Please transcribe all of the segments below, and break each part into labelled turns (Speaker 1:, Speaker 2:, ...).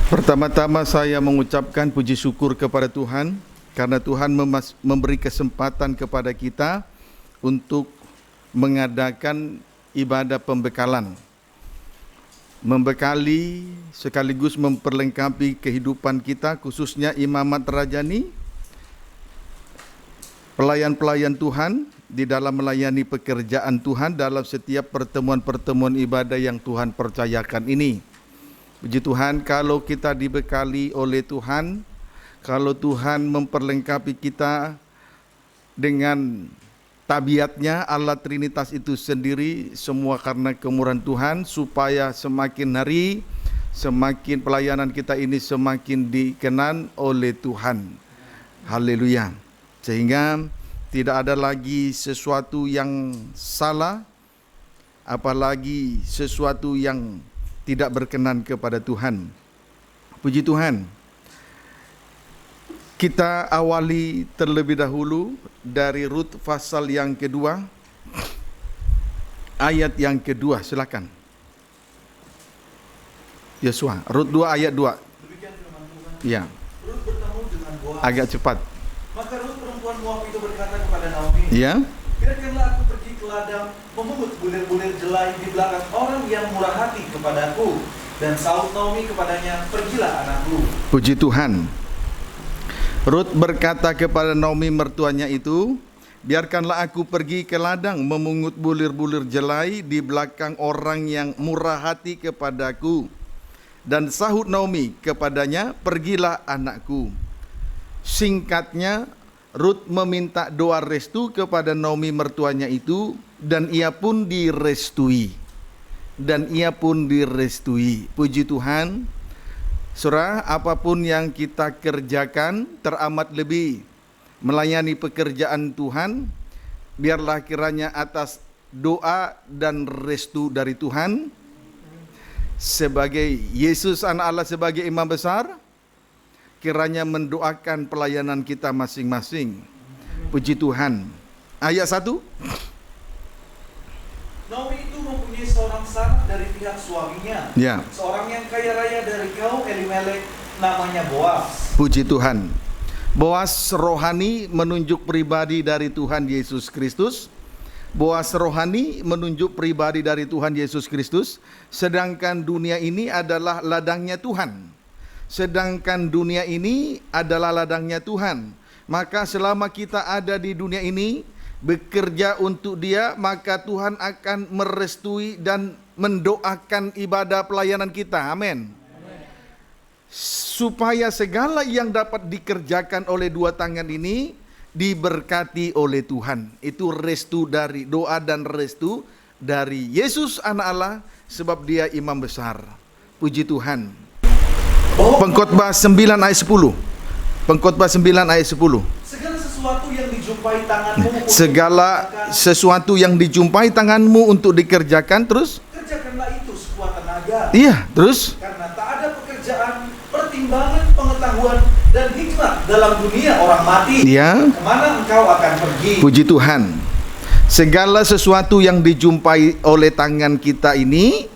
Speaker 1: Pertama-tama saya mengucapkan puji syukur kepada Tuhan karena Tuhan memberi kesempatan kepada kita untuk mengadakan ibadah pembekalan. Membekali sekaligus memperlengkapi kehidupan kita, khususnya imamat rajani, pelayan-pelayan Tuhan di dalam melayani pekerjaan Tuhan dalam setiap pertemuan-pertemuan ibadah yang Tuhan percayakan ini. Puji Tuhan, kalau kita dibekali oleh Tuhan, kalau Tuhan memperlengkapi kita dengan tabiatnya, Allah Trinitas itu sendiri, semua karena kemurahan Tuhan, supaya semakin hari, semakin pelayanan kita ini semakin dikenan oleh Tuhan. Haleluya. Sehingga tidak ada lagi sesuatu yang salah, apalagi sesuatu yang tidak berkenan kepada Tuhan. Puji Tuhan. Kita awali terlebih dahulu dari Rut pasal yang kedua, ayat yang kedua, silakan. Yosua, Rut 2 ayat 2.
Speaker 2: Demikian firman Tuhan.
Speaker 1: Ya.
Speaker 2: Rut bertemu dengan Boaz.
Speaker 1: Agak cepat.
Speaker 2: Maka Rut perempuan Moab itu berkata kepada Naomi,
Speaker 1: Ya.
Speaker 2: biarkanlah aku pergi ke ladang memungut bulir-bulir jelai di belakang orang yang murah hati kepadaku. Dan saut Naomi kepadanya, pergilah anakku.
Speaker 1: Puji Tuhan. Rut berkata kepada Naomi mertuanya itu, biarkanlah aku pergi ke ladang memungut bulir-bulir jelai di belakang orang yang murah hati kepadaku. Dan sahut Naomi kepadanya, pergilah anakku. Singkatnya, Rut meminta doa restu kepada Naomi mertuanya itu, dan ia pun direstui. Puji Tuhan. Saudara, apapun yang kita kerjakan, teramat lebih melayani pekerjaan Tuhan, biarlah kiranya atas doa dan restu dari Tuhan, sebagai Yesus anak Allah sebagai imam besar, kiranya mendoakan pelayanan kita masing-masing. Puji Tuhan. Ayat 1.
Speaker 2: Naomi itu mempunyai seorang sanak dari pihak suaminya,
Speaker 1: Ya.
Speaker 2: seorang yang kaya raya dari kaum Elimelek, namanya Boaz.
Speaker 1: Puji Tuhan. Boaz rohani menunjuk pribadi dari Tuhan Yesus Kristus. Boaz rohani menunjuk pribadi dari Tuhan Yesus Kristus. Sedangkan dunia ini adalah ladangnya Tuhan. Maka selama kita ada di dunia ini, bekerja untuk Dia, maka Tuhan akan merestui dan mendoakan ibadah pelayanan kita. Amin. Supaya segala yang dapat dikerjakan oleh dua tangan ini diberkati oleh Tuhan. Itu restu dari doa dan restu dari Yesus anak Allah, sebab Dia imam besar. Puji Tuhan. Pengkhotbah 9 ayat 10. Pengkhotbah 9 ayat 10.
Speaker 2: Segala sesuatu yang dijumpai tanganmu untuk dikerjakan, terus kerjakanlah itu sekuat tenaga.
Speaker 1: Iya, terus
Speaker 2: Karena tak ada pekerjaan, pertimbangan, pengetahuan dan hikmat dalam dunia orang mati.
Speaker 1: Iya.
Speaker 2: Kemana engkau akan pergi?
Speaker 1: Puji Tuhan. Segala sesuatu yang dijumpai oleh tangan kita ini,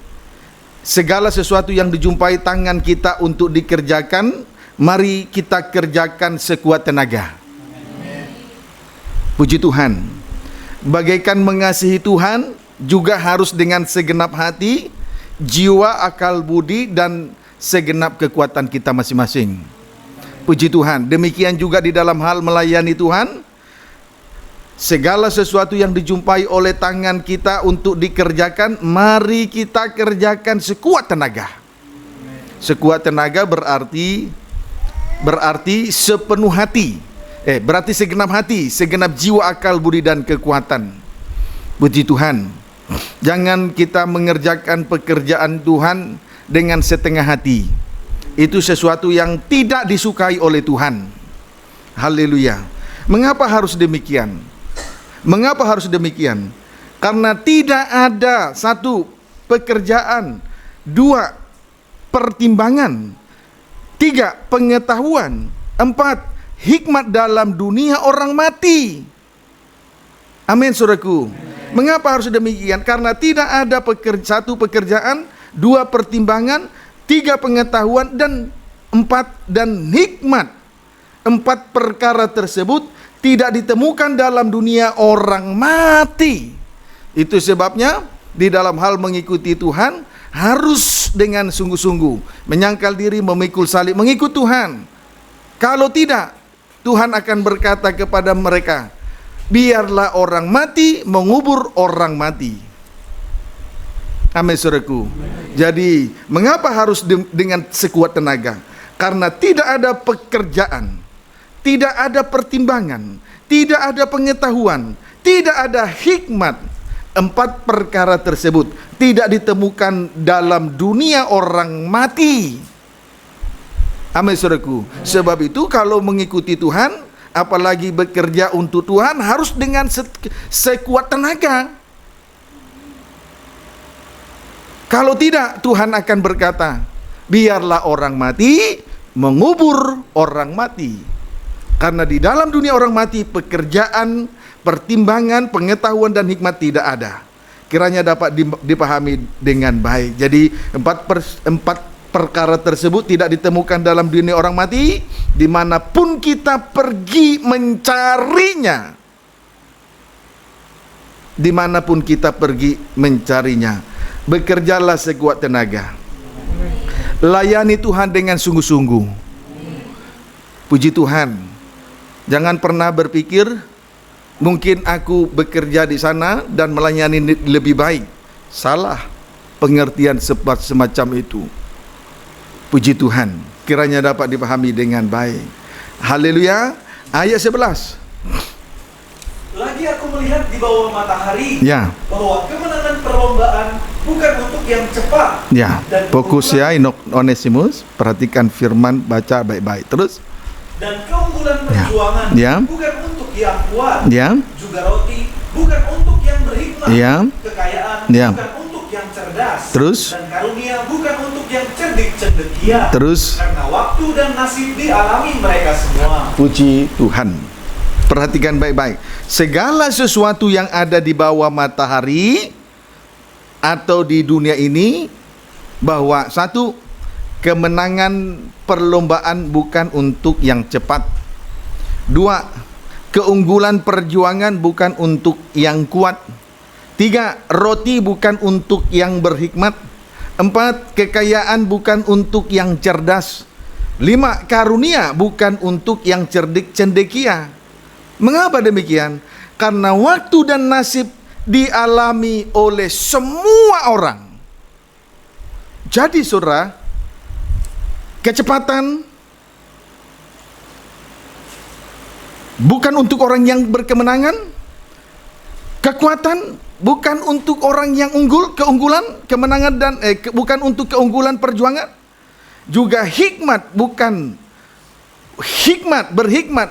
Speaker 1: segala sesuatu yang dijumpai tangan kita untuk dikerjakan, mari kita kerjakan sekuat tenaga. Puji Tuhan. Bagaikan mengasihi Tuhan juga harus dengan segenap hati, jiwa, akal, budi, dan segenap kekuatan kita masing-masing. Puji Tuhan. Demikian juga di dalam hal melayani Tuhan, segala sesuatu yang dijumpai oleh tangan kita untuk dikerjakan, mari kita kerjakan sekuat tenaga. Sekuat tenaga berarti sepenuh hati. Berarti segenap hati, segenap jiwa, akal, budi, dan kekuatan. Puji Tuhan. Jangan kita mengerjakan pekerjaan Tuhan dengan setengah hati. Itu sesuatu yang tidak disukai oleh Tuhan. Haleluya. Mengapa harus demikian? Karena tidak ada satu pekerjaan, dua pertimbangan, tiga pengetahuan, empat hikmat dalam dunia orang mati. Amin, saudaraku. Mengapa harus demikian? Karena tidak ada satu pekerjaan, dua pertimbangan, tiga pengetahuan, dan dan hikmat. 4 perkara tersebut tidak ditemukan dalam dunia orang mati. Itu sebabnya di dalam hal mengikuti Tuhan harus dengan sungguh-sungguh menyangkal diri, memikul salib, mengikut Tuhan. Kalau tidak, Tuhan akan berkata kepada mereka, biarlah orang mati mengubur orang mati. Amin, saudaraku. Jadi mengapa harus dengan sekuat tenaga? Karena tidak ada pekerjaan, tidak ada pertimbangan, tidak ada pengetahuan, tidak ada hikmat. 4 perkara tersebut tidak ditemukan dalam dunia orang mati. Amin, saudaraku. Sebab itu kalau mengikuti Tuhan, apalagi bekerja untuk Tuhan, harus dengan sekuat tenaga. Kalau tidak, Tuhan akan berkata, biarlah orang mati mengubur orang mati. Karena di dalam dunia orang mati, pekerjaan, pertimbangan, pengetahuan dan hikmat tidak ada. Kiranya dapat dipahami dengan baik. Jadi 4 perkara tersebut tidak ditemukan dalam dunia orang mati, dimanapun kita pergi mencarinya. Dimanapun kita pergi mencarinya. Bekerjalah sekuat tenaga. Layani Tuhan dengan sungguh-sungguh. Puji Tuhan. Jangan pernah berpikir mungkin aku bekerja di sana dan melayani lebih baik. Salah pengertian semacam itu. Puji Tuhan. Kiranya dapat dipahami dengan baik. Haleluya. Ayat 11.
Speaker 2: Lagi aku melihat di bawah matahari,
Speaker 1: Ya.
Speaker 2: bahwa kemenangan perlombaan bukan untuk yang cepat.
Speaker 1: Ya.
Speaker 2: Dan
Speaker 1: Fokus ya, Onesimus. Perhatikan firman, baca baik-baik. Terus.
Speaker 2: Dan keunggulan perjuangan
Speaker 1: Ya.
Speaker 2: bukan untuk yang kuat.
Speaker 1: Ya.
Speaker 2: Juga roti bukan untuk yang berhikmat.
Speaker 1: Ya.
Speaker 2: Kekayaan
Speaker 1: Ya.
Speaker 2: bukan untuk yang cerdas.
Speaker 1: Terus.
Speaker 2: Dan karunia bukan untuk yang cerdik-cendekia.
Speaker 1: Terus.
Speaker 2: Karena waktu dan nasib dialami mereka semua.
Speaker 1: Puji Tuhan. Perhatikan baik-baik. Segala sesuatu yang ada di bawah matahari atau di dunia ini, bahwa satu, kemenangan perlombaan bukan untuk yang cepat. 2, keunggulan perjuangan bukan untuk yang kuat. 3, roti bukan untuk yang berhikmat. 4, kekayaan bukan untuk yang cerdas. 5, karunia bukan untuk yang cerdik cendekia. Mengapa demikian? Karena waktu dan nasib dialami oleh semua orang. Jadi saudara, kecepatan bukan untuk orang yang berkemenangan, kekuatan bukan untuk orang yang unggul, keunggulan, kemenangan dan bukan untuk keunggulan perjuangan. Juga berhikmat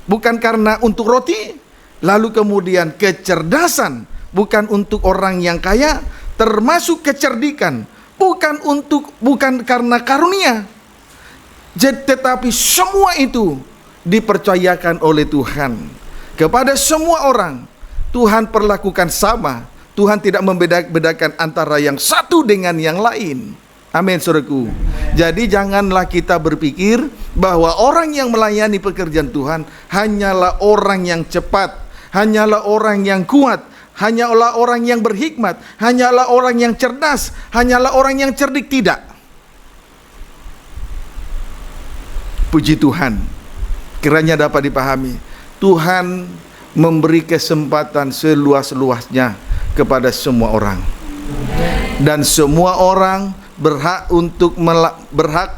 Speaker 1: bukan karena untuk roti. Lalu kemudian kecerdasan bukan untuk orang yang kaya, termasuk kecerdikan bukan karena karunia. Tetapi semua itu dipercayakan oleh Tuhan kepada semua orang. Tuhan perlakukan sama. Tuhan tidak membedakan antara yang satu dengan yang lain. Amin, saudaraku. Jadi janganlah kita berpikir bahwa orang yang melayani pekerjaan Tuhan hanyalah orang yang cepat, hanyalah orang yang kuat, hanyalah orang yang berhikmat, hanyalah orang yang cerdas, hanyalah orang yang cerdik. Tidak. Puji Tuhan. Kiranya dapat dipahami. Tuhan memberi kesempatan seluas-luasnya kepada semua orang. Dan semua orang berhak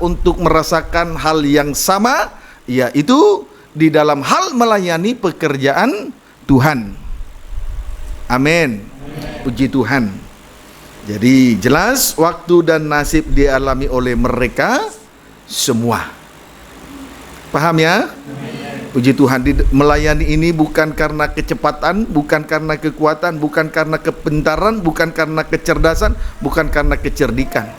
Speaker 1: untuk merasakan hal yang sama, yaitu di dalam hal melayani pekerjaan Tuhan. Amin. Puji Tuhan. Jadi jelas waktu dan nasib dialami oleh mereka semua. Paham ya? Puji Tuhan. Melayani ini bukan karena kecepatan, bukan karena kekuatan, bukan karena kepintaran, bukan karena kecerdasan, bukan karena kecerdikan.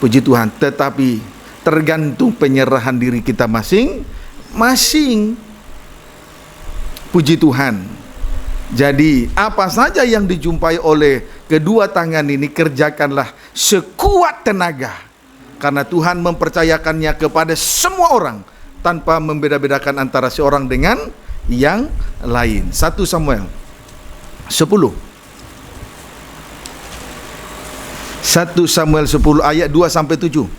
Speaker 1: Puji Tuhan. Tetapi tergantung penyerahan diri kita masing-masing. Puji Tuhan. Jadi apa saja yang dijumpai oleh kedua tangan ini, kerjakanlah sekuat tenaga. Karena Tuhan mempercayakannya kepada semua orang tanpa membeda-bedakan antara seorang dengan yang lain. 1 Samuel 10. 1 Samuel 10 ayat 2 sampai 7.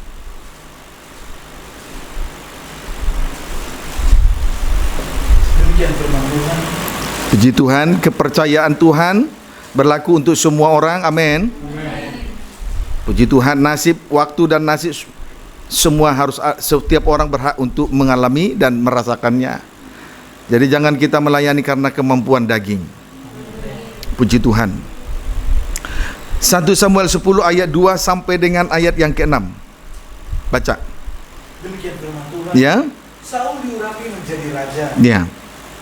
Speaker 2: Demikian firman Tuhan.
Speaker 1: Puji Tuhan, kepercayaan Tuhan berlaku untuk semua orang. Amin. Puji Tuhan, nasib, waktu dan nasib semua harus, setiap orang berhak untuk mengalami dan merasakannya. Jadi jangan kita melayani karena kemampuan daging. Puji Tuhan. 1 Samuel 10 ayat 2 sampai dengan ayat yang ke-6. Baca.
Speaker 2: Demikian firman Tuhan.
Speaker 1: Ya.
Speaker 2: Saul diurapi menjadi raja.
Speaker 1: Ya.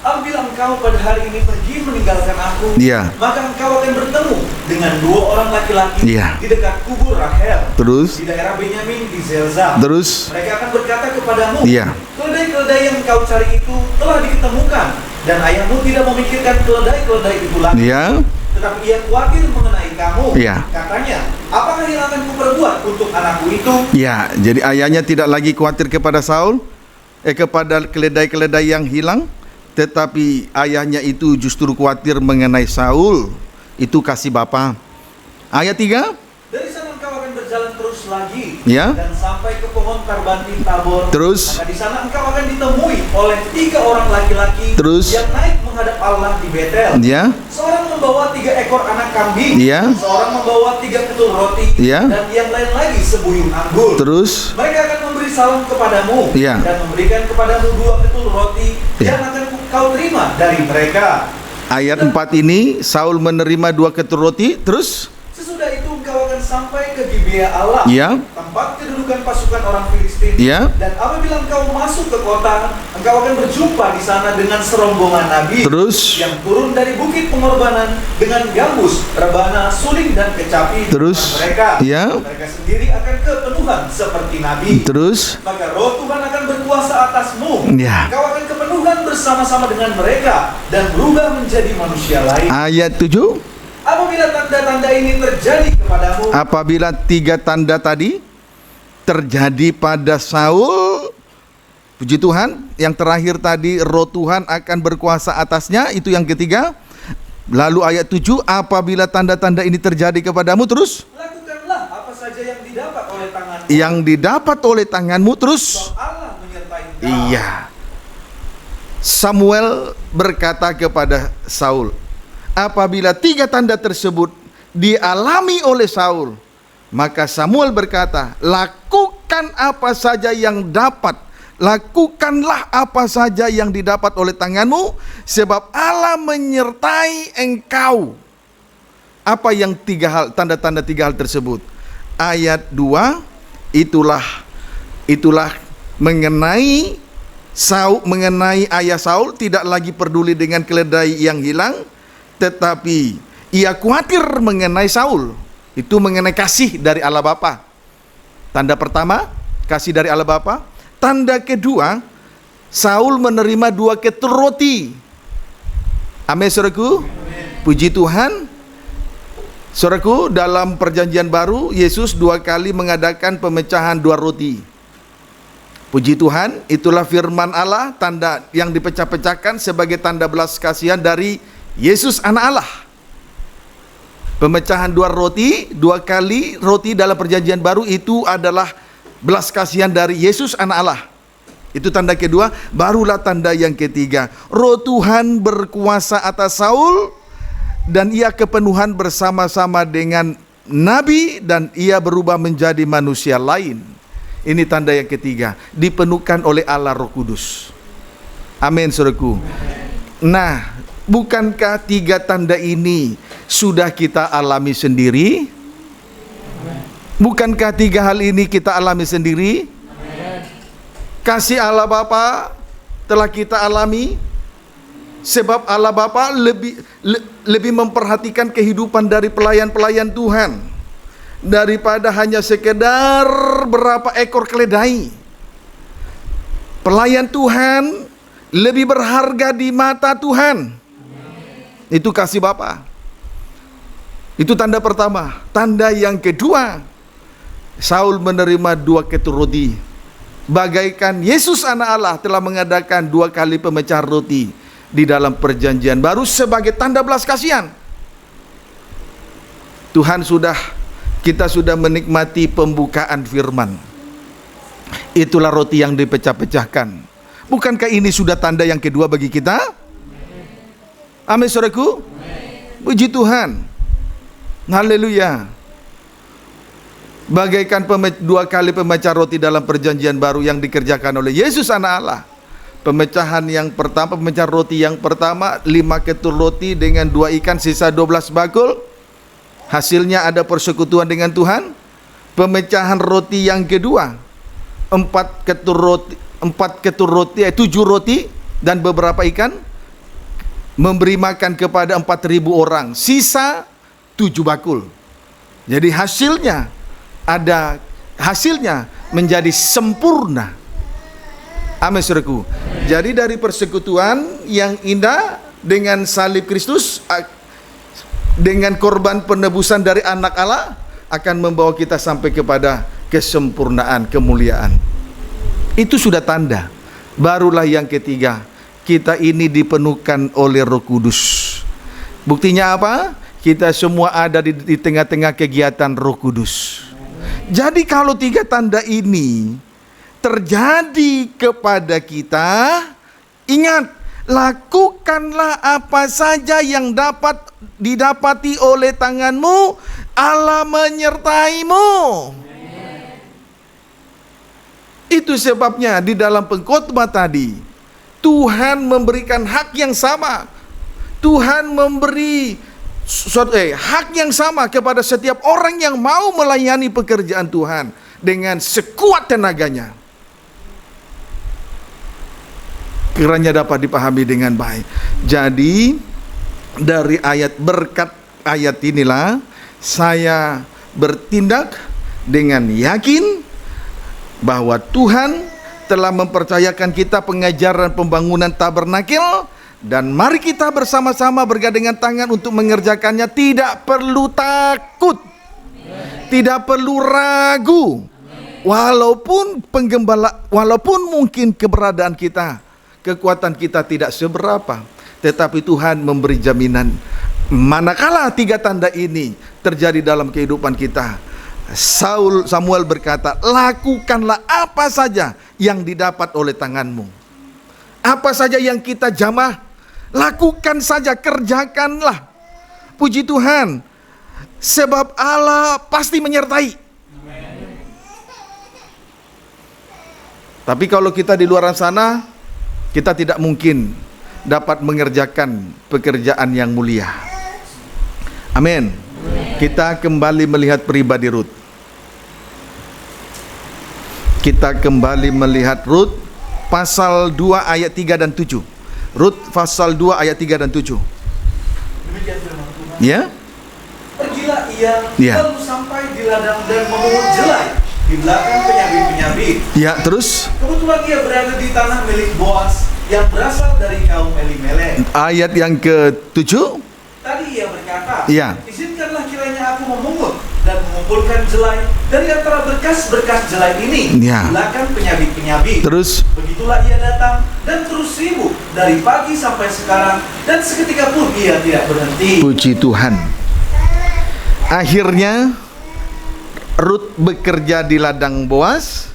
Speaker 2: Apabila engkau pada hari ini pergi meninggalkan aku,
Speaker 1: Ya.
Speaker 2: maka engkau akan bertemu dengan 2 orang laki-laki
Speaker 1: Ya.
Speaker 2: di dekat kubur Rahel
Speaker 1: Terus.
Speaker 2: di daerah Benyamin di Zelzah.
Speaker 1: Terus.
Speaker 2: Mereka akan berkata kepadamu,
Speaker 1: Ya.
Speaker 2: keledai-keledai yang engkau cari itu telah diketemukan, dan ayahmu tidak memikirkan keledai-keledai itu lagi.
Speaker 1: Ya.
Speaker 2: Tetapi ia khawatir mengenai kamu.
Speaker 1: Ya.
Speaker 2: Katanya, apakah yang akan kuperbuat untuk anakku itu?
Speaker 1: Ya, jadi ayahnya tidak lagi khawatir kepada Saul, kepada keledai-keledai yang hilang, tetapi ayahnya itu justru khawatir mengenai Saul. Itu kasih bapa. Ayat 3.
Speaker 2: Dari sana engkau akan berjalan terus lagi,
Speaker 1: Ya.
Speaker 2: dan sampai ke pohon Karbanti Tabor.
Speaker 1: Terus.
Speaker 2: Maka di sana engkau akan ditemui oleh 3 orang laki-laki
Speaker 1: Terus.
Speaker 2: yang naik menghadap Allah di Betel.
Speaker 1: Ya.
Speaker 2: Seorang membawa 3 ekor anak kambing,
Speaker 1: Ya.
Speaker 2: seorang membawa 3 ketul roti,
Speaker 1: Ya.
Speaker 2: dan yang lain lagi sebuyung anggur.
Speaker 1: Terus.
Speaker 2: Mereka akan memberi salam kepadamu,
Speaker 1: Ya.
Speaker 2: dan memberikan kepadamu 2 ketul roti,
Speaker 1: Ya.
Speaker 2: yang akan kau terima dari mereka.
Speaker 1: Ayat 4 ini Saul menerima 2 ketul roti. Terus.
Speaker 2: Sesudah itu engkau akan sampai ke Gibea Allah,
Speaker 1: Ya.
Speaker 2: tempat kedudukan pasukan orang Filistin.
Speaker 1: Ya.
Speaker 2: Dan apabila engkau masuk ke kota, engkau akan berjumpa di sana dengan serombongan nabi
Speaker 1: Terus.
Speaker 2: yang turun dari bukit pengorbanan dengan gambus, rebana, suling dan kecapi.
Speaker 1: Terus.
Speaker 2: Mereka,
Speaker 1: Ya.
Speaker 2: mereka sendiri akan kepenuhan seperti nabi.
Speaker 1: Terus.
Speaker 2: Maka roh Tuhan akan berkuasa atasmu.
Speaker 1: Ya.
Speaker 2: Engkau akan kepenuhan bersama-sama dengan mereka dan berubah menjadi manusia lain.
Speaker 1: Ayat 7.
Speaker 2: Apabila tanda-tanda ini terjadi kepadamu,
Speaker 1: Apabila 3 tanda tadi terjadi pada Saul, puji Tuhan, yang terakhir tadi roh Tuhan akan berkuasa atasnya, itu yang ketiga. Lalu ayat 7, apabila tanda-tanda ini terjadi kepadamu, terus
Speaker 2: lakukanlah apa saja yang didapat oleh tanganmu.
Speaker 1: yang didapat oleh tanganmu, terus.
Speaker 2: Sebab Allah menyertai engkau.
Speaker 1: Iya. Samuel berkata kepada Saul, apabila 3 tanda tersebut dialami oleh Saul, maka Samuel berkata, lakukan apa saja yang dapat, lakukanlah apa saja yang didapat oleh tanganmu, sebab Allah menyertai engkau. Apa yang 3 hal, tanda-tanda 3 hal tersebut? Ayat 2, itulah mengenai Saul, mengenai ayah Saul tidak lagi peduli dengan keledai yang hilang, tetapi ia khawatir mengenai Saul. Itu mengenai kasih dari Allah Bapa. Tanda pertama, kasih dari Allah Bapa. Tanda kedua, Saul menerima 2 ketul roti. Amin, saudaraku. Puji Tuhan. Saudaraku, dalam perjanjian baru, Yesus 2 kali mengadakan pemecahan 2 roti. Puji Tuhan, itulah firman Allah, tanda yang dipecah-pecahkan sebagai tanda belas kasihan dari Yesus anak Allah. Pemecahan 2 roti, 2 kali roti dalam perjanjian baru itu adalah belas kasihan dari Yesus anak Allah. Itu tanda kedua. Barulah tanda yang ketiga, roh Tuhan berkuasa atas Saul, dan ia kepenuhan bersama-sama dengan nabi, dan ia berubah menjadi manusia lain. Ini tanda yang ketiga, dipenuhkan oleh Allah Roh Kudus. Amin, saudaraku. Nah, bukankah 3 tanda ini sudah kita alami sendiri? Bukankah 3 hal ini kita alami sendiri? Kasih Allah Bapa telah kita alami, sebab Allah Bapa lebih memperhatikan kehidupan dari pelayan-pelayan Tuhan daripada hanya sekedar berapa ekor keledai. Pelayan Tuhan lebih berharga di mata Tuhan. Itu kasih Bapa. Itu tanda pertama. Tanda yang kedua, Saul menerima 2 ketul roti. Bagaikan Yesus anak Allah telah mengadakan 2 kali pemecahan roti di dalam perjanjian baru sebagai tanda belas kasihan. Kita sudah menikmati pembukaan firman. Itulah roti yang dipecah-pecahkan. Bukankah ini sudah tanda yang kedua bagi kita? Amin, saudaraku. Puji Tuhan. Haleluya. Bagaikan 2 kali pemecahan roti dalam perjanjian baru yang dikerjakan oleh Yesus anak Allah. Pemecahan roti yang pertama 5 ketul roti dengan 2 ikan sisa 12 bakul. Hasilnya ada persekutuan dengan Tuhan. Pemecahan roti yang kedua 4 ketul roti, 7 roti dan beberapa ikan, memberi makan kepada 4.000 orang. Sisa 7 bakul. Jadi hasilnya menjadi sempurna. Amin, saudaraku. Jadi dari persekutuan yang indah dengan salib Kristus, dengan korban penebusan dari anak Allah, akan membawa kita sampai kepada kesempurnaan, kemuliaan. Itu sudah tanda. Barulah yang ketiga, kita ini dipenuhkan oleh Roh Kudus. Buktinya apa? Kita semua ada di tengah-tengah kegiatan Roh Kudus. Jadi kalau 3 tanda ini terjadi kepada kita, ingat, lakukanlah apa saja yang dapat didapati oleh tanganmu, Allah menyertaimu. Itu sebabnya di dalam pengkhotbah tadi, Tuhan memberikan hak yang sama. Tuhan memberi hak yang sama kepada setiap orang yang mau melayani pekerjaan Tuhan dengan sekuat tenaganya. Kiranya dapat dipahami dengan baik. Jadi dari berkat ayat inilah saya bertindak dengan yakin bahwa Tuhan telah mempercayakan kita pengajaran pembangunan tabernakel, dan mari kita bersama-sama bergandengan tangan untuk mengerjakannya. Tidak perlu takut, tidak perlu ragu. Walaupun mungkin keberadaan kita, kekuatan kita tidak seberapa, tetapi Tuhan memberi jaminan manakala 3 tanda ini terjadi dalam kehidupan kita. Samuel berkata, lakukanlah apa saja yang didapat oleh tanganmu. Apa saja yang kita jamah, lakukan saja, kerjakanlah. Puji Tuhan, sebab Allah pasti menyertai. Tapi kalau kita di luar sana, kita tidak mungkin dapat mengerjakan pekerjaan yang mulia. Amin. Kita kembali melihat pribadi Rut. Kita kembali melihat Rut pasal 2 ayat 3 dan 7. Rut pasal 2 ayat 3 dan 7.
Speaker 2: Demikian firman Tuhan.
Speaker 1: Ya.
Speaker 2: Pergilah ia lalu sampai di ladang dan memungut jelai di belakang penyabit-penyabit. Ya, terus? Kebetulan ia berada di tanah milik Boas yang berasal dari kaum Elimelek. Ayat yang ke-7. Tadi ia berkata, izinkanlah kiranya aku memungut dan mengumpulkan jelai dari antara berkas-berkas jelai ini di belakang penyabit-penyabit. Terus? Begitulah ia datang dan terus sibuk dari pagi sampai sekarang, dan seketika pun ia tidak berhenti.
Speaker 1: Puji Tuhan. Akhirnya Rut bekerja di ladang Boas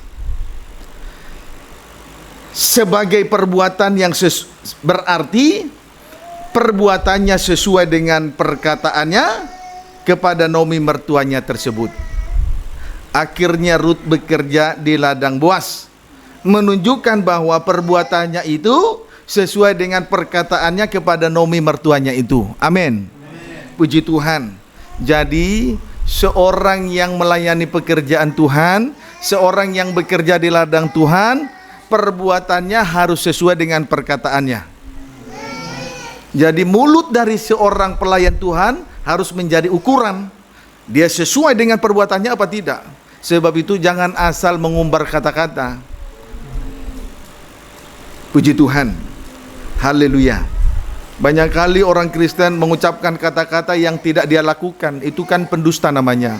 Speaker 1: sebagai perbuatan yang berarti perbuatannya sesuai dengan perkataannya kepada Naomi mertuanya tersebut. Akhirnya Rut bekerja di ladang Boas, menunjukkan bahwa perbuatannya itu sesuai dengan perkataannya kepada Naomi mertuanya itu. Amin. Puji Tuhan. Jadi seorang yang melayani pekerjaan Tuhan, seorang yang bekerja di ladang Tuhan, perbuatannya harus sesuai dengan perkataannya. Jadi mulut dari seorang pelayan Tuhan harus menjadi ukuran. Dia sesuai dengan perbuatannya apa tidak. Sebab itu jangan asal mengumbar kata-kata. Puji Tuhan. Haleluya. Banyak kali orang Kristen mengucapkan kata-kata yang tidak dia lakukan. Itu kan pendusta namanya.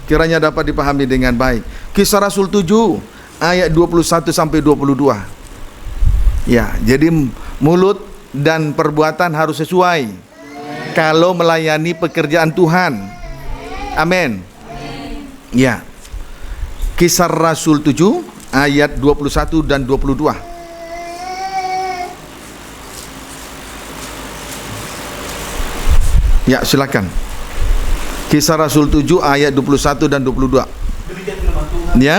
Speaker 1: Kiranya dapat dipahami dengan baik. Kisah Rasul 7 ayat 21 sampai 22. Ya, jadi mulut dan perbuatan harus sesuai kalau melayani pekerjaan Tuhan. Amin. Ya. Kisah Rasul 7 ayat 21 dan 22. Ya, silakan. Kisah Rasul 7 ayat 21 dan 22.
Speaker 2: Demikian firman Tuhan.
Speaker 1: Ya.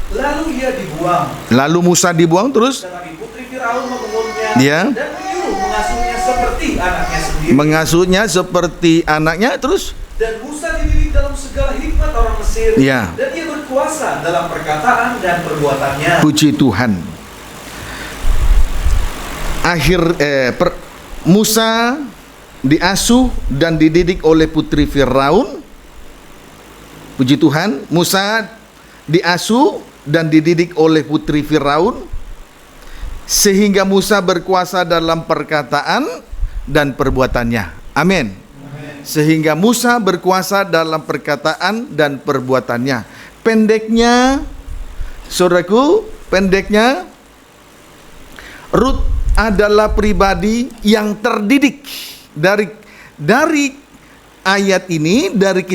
Speaker 2: Lalu ia dibuang.
Speaker 1: Lalu Musa dibuang terus.
Speaker 2: Tetapi putri Firaun memungutnya
Speaker 1: Ya.
Speaker 2: dan menyuruh mengasuhnya seperti anaknya sendiri.
Speaker 1: Mengasuhnya seperti anaknya terus.
Speaker 2: Dan Musa dididik dalam segala hikmat orang Mesir.
Speaker 1: Ya.
Speaker 2: Dan ia berkuasa dalam perkataan dan perbuatannya.
Speaker 1: Puji Tuhan. Musa diasuh dan dididik oleh putri Firaun. Puji Tuhan, Musa diasuh dan dididik oleh putri Firaun sehingga Musa berkuasa dalam perkataan dan perbuatannya. Amin. Sehingga Musa berkuasa dalam perkataan dan perbuatannya. Pendeknya, saudaraku, pendeknya, Rut adalah pribadi yang terdidik. Dari ayat ini, dari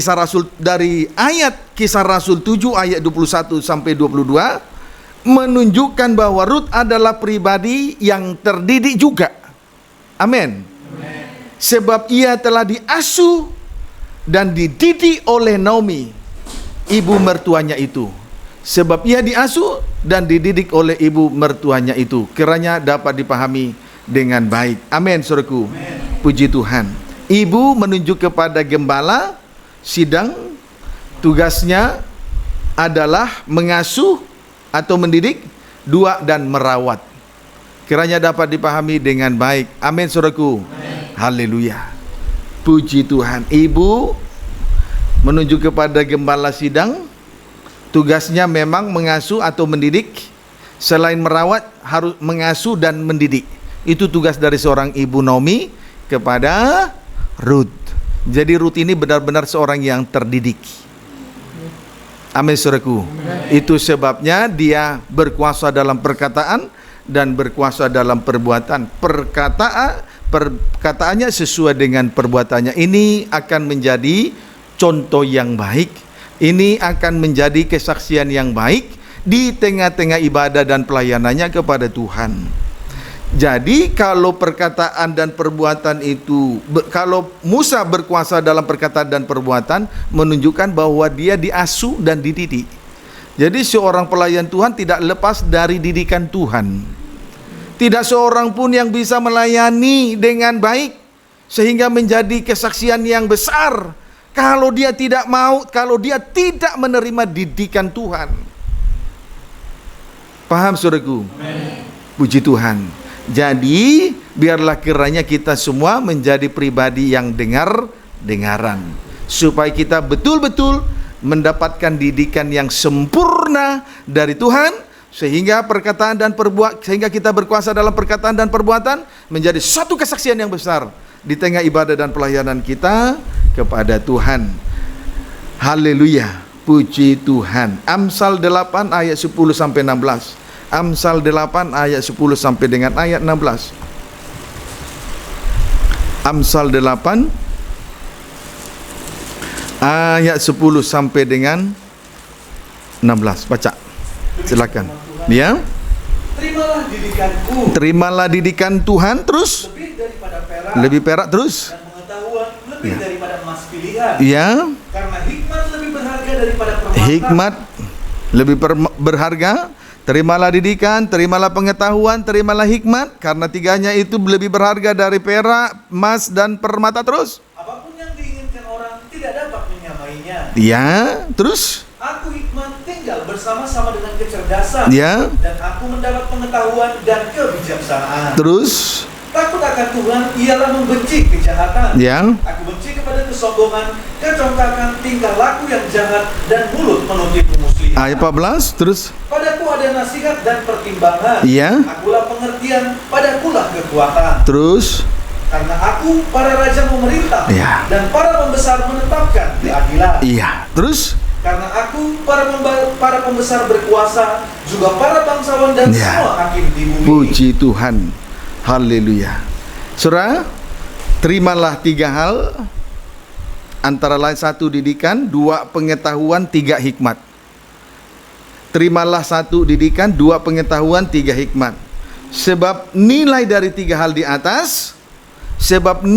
Speaker 1: ayat Kisah Rasul 7 ayat 21 sampai 22 menunjukkan bahwa Rut adalah pribadi yang terdidik juga. Amin. Sebab ia telah diasuh dan dididik oleh Naomi, ibu mertuanya itu. Sebab ia diasuh dan dididik oleh ibu mertuanya itu. Kiranya dapat dipahami dengan baik. Amin, saudaraku. Puji Tuhan. Ibu menunjuk kepada gembala sidang, tugasnya adalah mengasuh atau mendidik, dan merawat. Kiranya dapat dipahami dengan baik. Amin, saudaraku. Haleluya. Puji Tuhan. Ibu menunjuk kepada gembala sidang, tugasnya memang mengasuh atau mendidik. Selain merawat, harus mengasuh dan mendidik. Itu tugas dari seorang ibu Naomi kepada Rut. Jadi Rut ini benar-benar seorang yang terdidik. Amin, saudaraku. Itu sebabnya dia berkuasa dalam perkataan dan berkuasa dalam perbuatan. Perkataannya sesuai dengan perbuatannya. Ini akan menjadi contoh yang baik. Ini akan menjadi kesaksian yang baik di tengah-tengah ibadah dan pelayanannya kepada Tuhan. Jadi kalau perkataan dan perbuatan itu, kalau Musa berkuasa dalam perkataan dan perbuatan, menunjukkan bahwa dia diasuh dan dididik. Jadi seorang pelayan Tuhan tidak lepas dari didikan Tuhan. Tidak seorang pun yang bisa melayani dengan baik sehingga menjadi kesaksian yang besar kalau dia tidak mau, kalau dia tidak menerima didikan Tuhan. Paham, saudaraku? Puji Tuhan. Jadi biarlah kiranya kita semua menjadi pribadi yang dengaran, supaya kita betul-betul mendapatkan didikan yang sempurna dari Tuhan, sehingga perkataan dan sehingga kita berkuasa dalam perkataan dan perbuatan menjadi suatu kesaksian yang besar di tengah ibadah dan pelayanan kita kepada Tuhan. Haleluya. Puji Tuhan. Amsal 8 ayat 10 sampai 16. Amsal 8 ayat 10 sampai dengan ayat 16. Amsal 8 ayat 10 sampai dengan 16. Baca. Silakan. Ya.
Speaker 2: Terimalah didikanku.
Speaker 1: Terimalah didikan Tuhan terus. Lebih perak terus.
Speaker 2: Dan pengetahuan lebih daripada emas pilihan.
Speaker 1: Ya.
Speaker 2: Karena hikmat lebih berharga daripada permata.
Speaker 1: Hikmat lebih berharga. Terimalah didikan, terimalah pengetahuan, terimalah hikmat, karena tiganya itu lebih berharga dari perak, emas, dan permata. Terus
Speaker 2: apapun yang diinginkan orang tidak dapat menyamainya.
Speaker 1: Ya, terus
Speaker 2: Aku hikmat tinggal bersama-sama dengan kecerdasan.
Speaker 1: Ya.
Speaker 2: Dan aku mendapat pengetahuan dan kebijaksanaan.
Speaker 1: Terus
Speaker 2: Takut akan Tuhan ialah membenci kejahatan.
Speaker 1: Ya.
Speaker 2: Aku benci kepada kesombongan, kecongkakan, tingkah laku yang jahat, dan mulut menutup muslihat.
Speaker 1: Ayat 14 terus.
Speaker 2: Padaku ada nasihat dan pertimbangan.
Speaker 1: Ya.
Speaker 2: Akulah pengertian, padakulah kekuatan.
Speaker 1: Terus
Speaker 2: Karena aku para raja memerintah,
Speaker 1: Ya.
Speaker 2: dan para pembesar menetapkan keadilan.
Speaker 1: Iya. Terus
Speaker 2: Karena aku, para pembesar berkuasa, juga para bangsawan dan semua hakim di bumi.
Speaker 1: Puji Tuhan. Haleluya. Saudara, terimalah 3 hal, antara lain 1 didikan, 2 pengetahuan, 3 hikmat. Terimalah 1 didikan, 2 pengetahuan, 3 hikmat. Sebab nilai dari 3 hal di atas, 1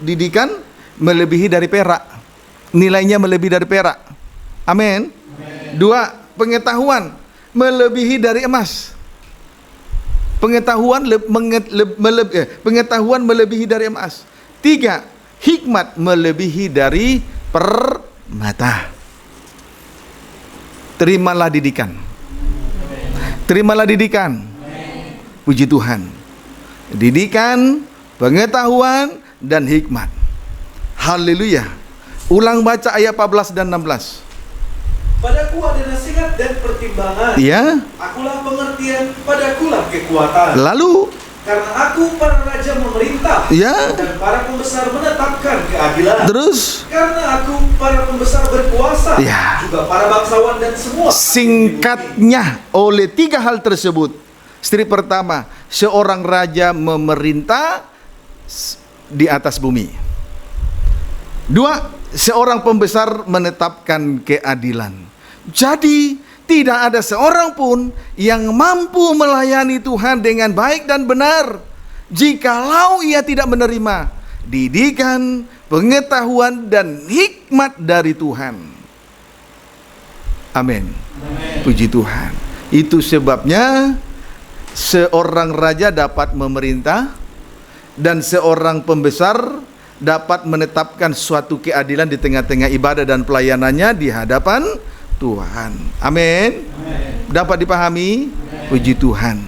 Speaker 1: didikan melebihi dari perak. Nilainya melebihi dari perak. Amin. 2 pengetahuan melebihi dari emas. Pengetahuan melebihi dari emas. 3 hikmat melebihi dari permata. Terimalah didikan. Terimalah didikan. Puji Tuhan. Didikan, pengetahuan, dan hikmat. Haleluya. Ulang baca ayat 14 dan 16.
Speaker 2: Padaku ada nasihat dan pertimbangan.
Speaker 1: Ya.
Speaker 2: Akulah pengertian, padakulah kekuatan.
Speaker 1: Lalu,
Speaker 2: karena aku para raja memerintah,
Speaker 1: ya,
Speaker 2: dan para pembesar menetapkan keadilan.
Speaker 1: Terus,
Speaker 2: karena aku para pembesar berkuasa,
Speaker 1: ya,
Speaker 2: juga para bangsawan dan semua.
Speaker 1: Singkatnya, oleh 3 hal tersebut. Step pertama, seorang raja memerintah di atas bumi. 2, seorang pembesar menetapkan keadilan. Jadi tidak ada seorang pun yang mampu melayani Tuhan dengan baik dan benar jikalau ia tidak menerima didikan, pengetahuan, dan hikmat dari Tuhan. Amin. Puji Tuhan. Itu sebabnya seorang raja dapat memerintah dan seorang pembesar dapat menetapkan suatu keadilan di tengah-tengah ibadah dan pelayanannya di hadapan Tuhan. Amin. Dapat dipahami? Puji Tuhan.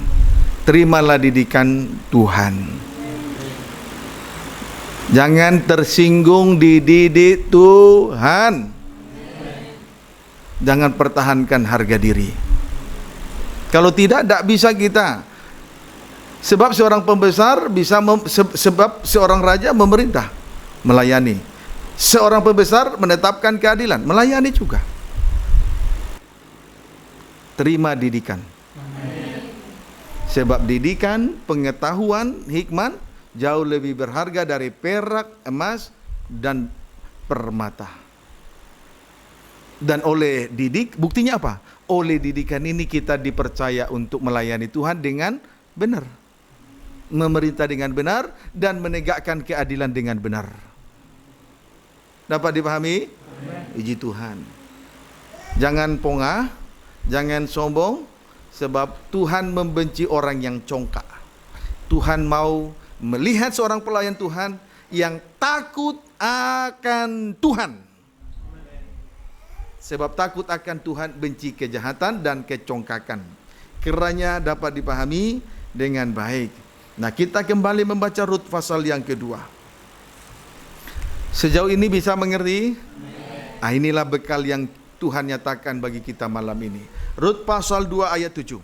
Speaker 1: Terimalah didikan Tuhan. Jangan tersinggung dididik Tuhan. Jangan pertahankan harga diri. Kalau tidak bisa kita. Sebab seorang pembesar sebab seorang raja memerintah, melayani. Seorang pembesar menetapkan keadilan, melayani juga. Terima didikan. Sebab didikan, pengetahuan, hikmat jauh lebih berharga dari perak, emas, dan permata. Dan oleh buktinya apa? Oleh didikan ini kita dipercaya untuk melayani Tuhan dengan benar, memerintah dengan benar, dan menegakkan keadilan dengan benar. Dapat dipahami? Puji Tuhan. Jangan pongah, jangan sombong, sebab Tuhan membenci orang yang congkak. Tuhan mau melihat seorang pelayan Tuhan yang takut akan Tuhan. Sebab takut akan Tuhan benci kejahatan dan kecongkakan. Kiranya dapat dipahami dengan baik. Nah, kita kembali membaca Rut pasal yang kedua. Sejauh ini bisa mengerti? Ah, inilah bekal yang Tuhan nyatakan bagi kita malam ini. Rut pasal 2 ayat 7.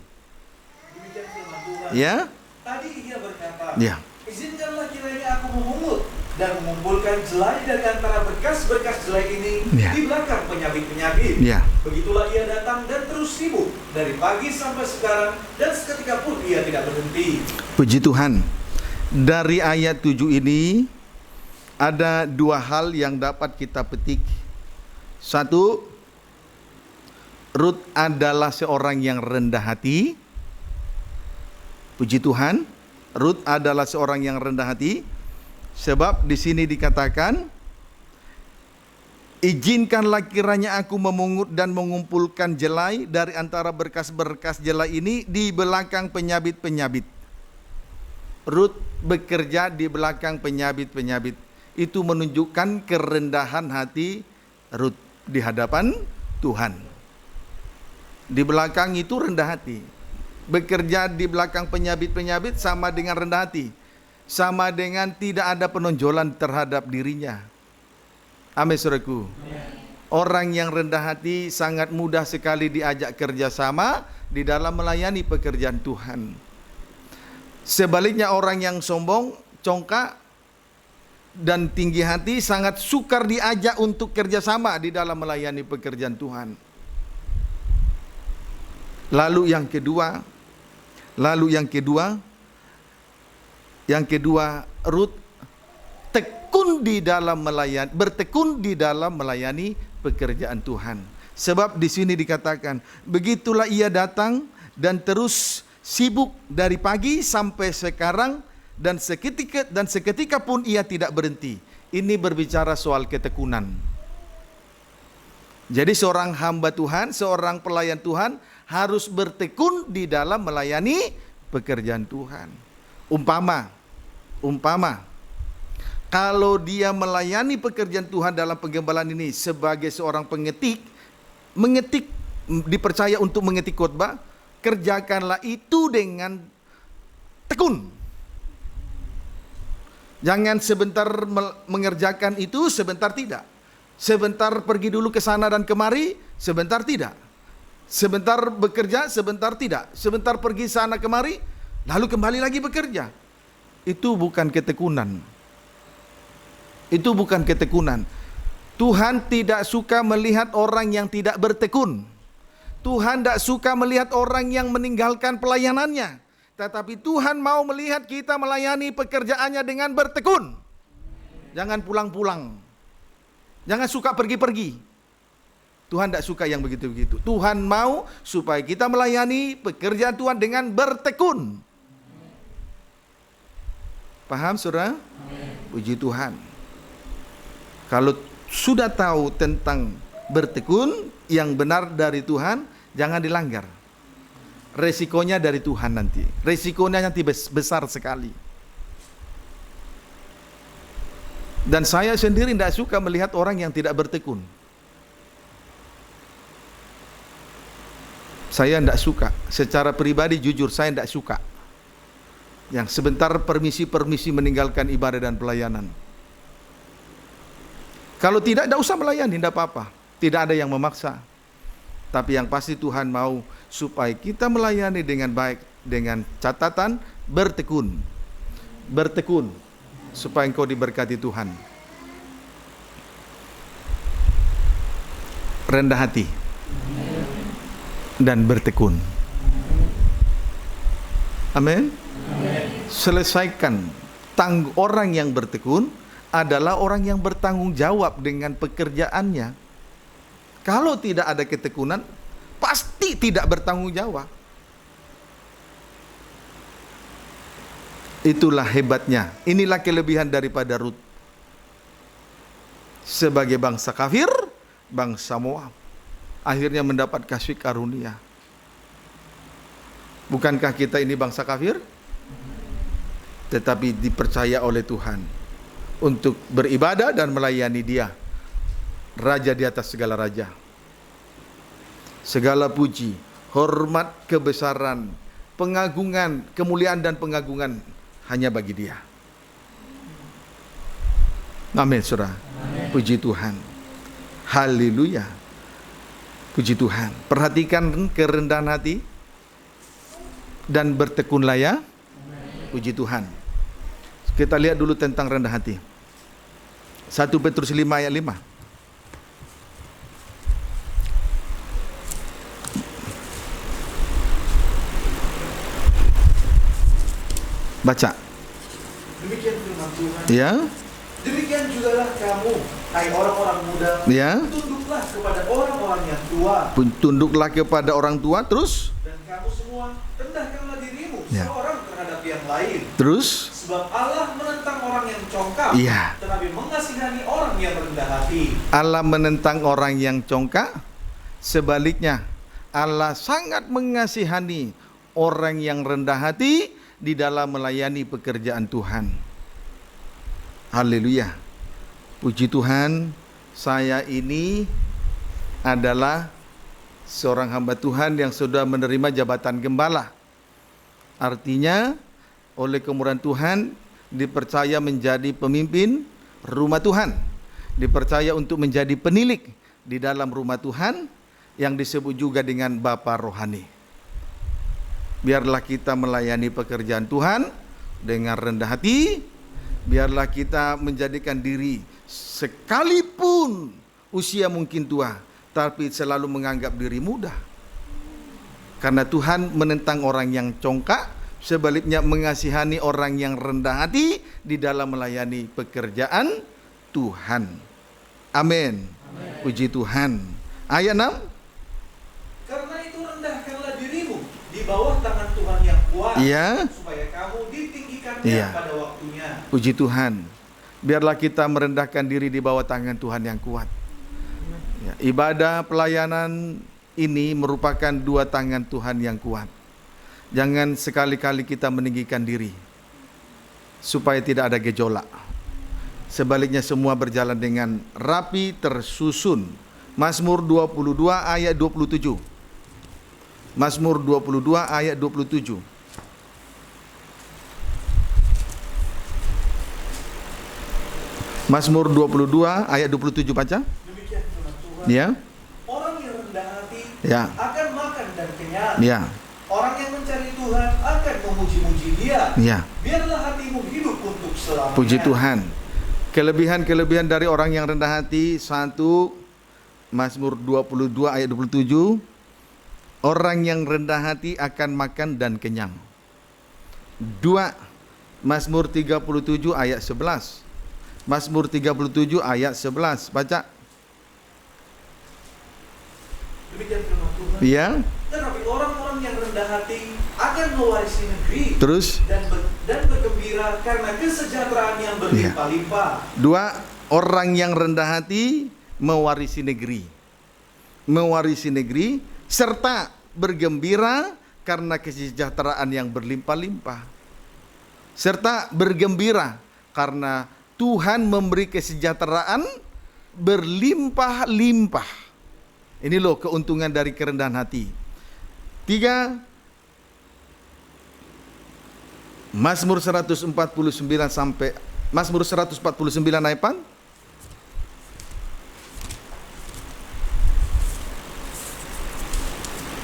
Speaker 1: Ya?
Speaker 2: Tadi ia berkata,
Speaker 1: ya,
Speaker 2: izinkanlah kiranya aku memungut dan mengumpulkan jelai dari antara berkas-berkas jelai ini di belakang penyabit-penyabit. Begitulah ia datang dan terus sibuk dari pagi sampai sekarang, dan seketika pun ia tidak berhenti. Puji Tuhan. Dari ayat 7 ini ada 2 hal yang dapat kita petik. 1, Rut adalah seorang yang rendah hati. Puji Tuhan. Rut adalah seorang yang rendah hati. Sebab di sini dikatakan, izinkanlah kiranya aku memungut dan mengumpulkan jelai dari antara berkas-berkas jelai ini di belakang penyabit-penyabit. Rut bekerja di belakang penyabit-penyabit. Itu menunjukkan kerendahan hati Rut di hadapan Tuhan. Di belakang itu rendah hati. Bekerja di belakang penyabit-penyabit sama dengan rendah hati. Sama dengan tidak ada penonjolan terhadap dirinya. Amin, saudaraku. Orang yang rendah hati sangat mudah sekali diajak kerjasama di dalam melayani pekerjaan Tuhan. Sebaliknya orang yang sombong, congkak,
Speaker 1: dan tinggi hati, sangat sukar diajak untuk kerjasama di dalam melayani pekerjaan Tuhan. Lalu yang kedua, Rut bertekun di dalam melayani pekerjaan Tuhan. Sebab di sini dikatakan, begitulah ia datang dan terus sibuk dari pagi sampai sekarang, dan seketika pun ia tidak berhenti. Ini berbicara soal ketekunan. Jadi seorang hamba Tuhan, seorang pelayan Tuhan harus bertekun di dalam melayani pekerjaan Tuhan. Umpama kalau dia melayani pekerjaan Tuhan dalam penggembalaan ini sebagai seorang mengetik, dipercaya untuk mengetik khotbah, kerjakanlah itu dengan tekun. Jangan sebentar mengerjakan itu, sebentar tidak. Sebentar pergi dulu ke sana dan kemari, sebentar tidak. Sebentar bekerja, sebentar tidak. Sebentar pergi sana kemari, lalu kembali lagi bekerja. Itu bukan ketekunan. Itu bukan ketekunan. Tuhan tidak suka melihat orang yang tidak bertekun. Tuhan tidak suka melihat orang yang meninggalkan pelayanannya. Tetapi Tuhan mau melihat kita melayani pekerjaannya dengan bertekun. Jangan pulang-pulang. Jangan suka pergi-pergi. Tuhan tidak suka yang begitu-begitu. Tuhan mau supaya kita melayani pekerjaan Tuhan dengan bertekun. Paham, saudara? Puji Tuhan. Kalau sudah tahu tentang bertekun yang benar dari Tuhan, jangan dilanggar. Resikonya dari Tuhan nanti. Resikonya nanti besar sekali. Dan saya sendiri tidak suka melihat orang yang tidak bertekun. Saya tidak suka. Secara pribadi jujur saya tidak suka. Yang sebentar permisi-permisi meninggalkan ibadah dan pelayanan. Kalau tidak usah melayani, tidak apa-apa. Tidak ada yang memaksa. Tapi yang pasti Tuhan mau supaya kita melayani dengan baik, dengan catatan bertekun. Bertekun supaya engkau diberkati Tuhan. Rendah hati dan bertekun. Amin. Selesaikan. Orang yang bertekun adalah orang yang bertanggung jawab dengan pekerjaannya. Kalau tidak ada ketekunan, pasti tidak bertanggung jawab. Itulah hebatnya. Inilah kelebihan daripada Rut. Sebagai bangsa kafir, bangsa Moab, akhirnya mendapat kasih karunia. Bukankah kita ini bangsa kafir? Tetapi dipercaya oleh Tuhan untuk beribadah dan melayani Dia, Raja di atas segala raja. Segala puji, hormat, kebesaran, pengagungan, kemuliaan dan pengagungan hanya bagi Dia. Amin, saudara. Puji Tuhan. Haleluya. Puji Tuhan. Perhatikan kerendahan hati dan bertekunlah ya. Puji Tuhan. Kita lihat dulu tentang rendah hati. 1 Petrus 5 ayat 5. Baca.
Speaker 2: Demikian firman Tuhan.
Speaker 1: Ya.
Speaker 2: Demikian jugalah kamu, hai orang-orang muda,
Speaker 1: Ya.
Speaker 2: tunduklah kepada orang-orang yang tua.
Speaker 1: Tunduklah kepada orang tua, terus?
Speaker 2: Dan kamu semua, rendahkanlah dirimu
Speaker 1: Ya.
Speaker 2: seorang terhadap yang lain.
Speaker 1: Terus?
Speaker 2: Sebab Allah menentang orang yang congkak,
Speaker 1: Iya.
Speaker 2: tetapi mengasihani orang yang rendah hati.
Speaker 1: Allah menentang orang yang congkak, sebaliknya Allah sangat mengasihani orang yang rendah hati di dalam melayani pekerjaan Tuhan. Haleluya. Puji Tuhan, saya ini adalah seorang hamba Tuhan yang sudah menerima jabatan gembala. Artinya, oleh kemurahan Tuhan dipercaya menjadi pemimpin rumah Tuhan. Dipercaya untuk menjadi penilik di dalam rumah Tuhan yang disebut juga dengan Bapa Rohani. Biarlah kita melayani pekerjaan Tuhan dengan rendah hati Biarlah kita menjadikan diri sekalipun usia mungkin tua, tapi selalu menganggap diri muda. Karena Tuhan menentang orang yang congkak, sebaliknya mengasihani orang yang rendah hati di dalam melayani pekerjaan Tuhan. Amin. Puji Tuhan. Ayat 6.
Speaker 2: Karena itu rendahkanlah dirimu di bawah tangan Tuhan yang kuat, supaya kamu ditinggikannya pada waktunya.
Speaker 1: Puji Tuhan. Biarlah kita merendahkan diri di bawah tangan Tuhan yang kuat. Ya, ibadah pelayanan ini merupakan dua tangan Tuhan yang kuat. Jangan sekali-kali kita meninggikan diri supaya tidak ada gejolak. Sebaliknya semua berjalan dengan rapi tersusun. Mazmur 22 ayat 27. Mazmur 22 ayat 27. Mazmur 22 ayat 27 baca.
Speaker 2: Demikian firman Tuhan.
Speaker 1: Ya.
Speaker 2: Orang yang rendah hati
Speaker 1: akan
Speaker 2: makan dan kenyang. Orang yang mencari Tuhan akan memuji-muji Dia. Biarlah hatimu hidup untuk selamanya.
Speaker 1: Puji Tuhan. Kelebihan-kelebihan dari orang yang rendah hati. 1, Mazmur 22 ayat 27. Orang yang rendah hati akan makan dan kenyang. 2, Mazmur 37 ayat 11. Mazmur 37 ayat 11. Baca.
Speaker 2: Demikian firman Tuhan.
Speaker 1: Ya.
Speaker 2: Tetapi orang-orang yang rendah hati akan mewarisi negeri.
Speaker 1: Terus.
Speaker 2: Dan bergembira karena kesejahteraan yang berlimpah-limpah.
Speaker 1: 2, orang yang rendah hati mewarisi negeri. Mewarisi negeri serta bergembira karena kesejahteraan yang berlimpah-limpah. Serta bergembira karena Tuhan memberi kesejahteraan berlimpah-limpah. Ini loh keuntungan dari kerendahan hati. 3, Mazmur 149 sampai Mazmur 149 ayat 8.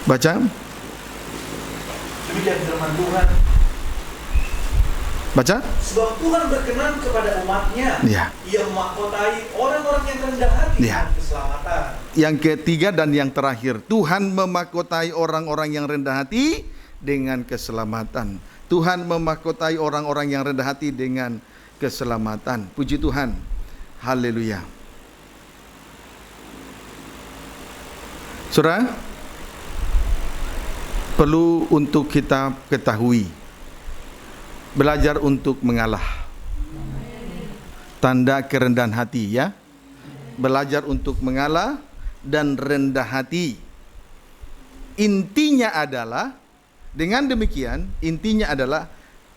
Speaker 1: Baca.
Speaker 2: Demikian firman Tuhan.
Speaker 1: Baca.
Speaker 2: Sebab Tuhan berkenan kepada umat-Nya. Ia memahkotai orang-orang yang rendah hati dengan keselamatan.
Speaker 1: Yang ketiga dan yang terakhir, Tuhan memahkotai orang-orang yang rendah hati dengan keselamatan. Tuhan memahkotai orang-orang yang rendah hati dengan keselamatan. Puji Tuhan. Haleluya. Saudara, perlu untuk kita ketahui, belajar untuk mengalah. Tanda kerendahan hati, ya. Belajar untuk mengalah dan rendah hati. Intinya adalah, dengan demikian, intinya adalah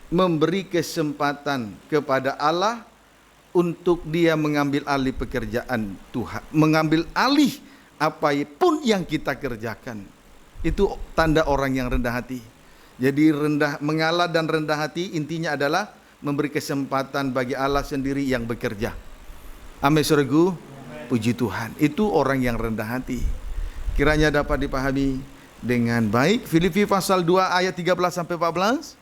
Speaker 1: memberi kesempatan kepada Allah untuk Dia mengambil alih pekerjaan Tuhan, mengambil alih apapun yang kita kerjakan. Itu tanda orang yang rendah hati. Jadi mengalah dan rendah hati intinya adalah memberi kesempatan bagi Allah sendiri yang bekerja. Amin, saudaraku. Puji Tuhan. Itu orang yang rendah hati. Kiranya dapat dipahami dengan baik. Filipi pasal 2 ayat 13 sampai 14.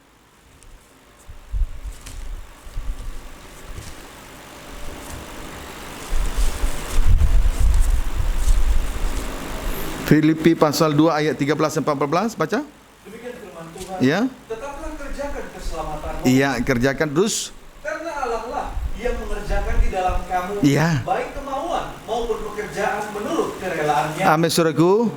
Speaker 1: Filipi pasal 2 ayat 13 sampai 14, baca.
Speaker 2: Demikian firman Tuhan.
Speaker 1: Ya.
Speaker 2: Tetaplah kerjakan keselamatanmu.
Speaker 1: Iya, kerjakan terus.
Speaker 2: Karena Allah lah yang mengerjakan di dalam kamu baik kemauan maupun pekerjaan menurut kerelaannya.
Speaker 1: Amin, saudaraku.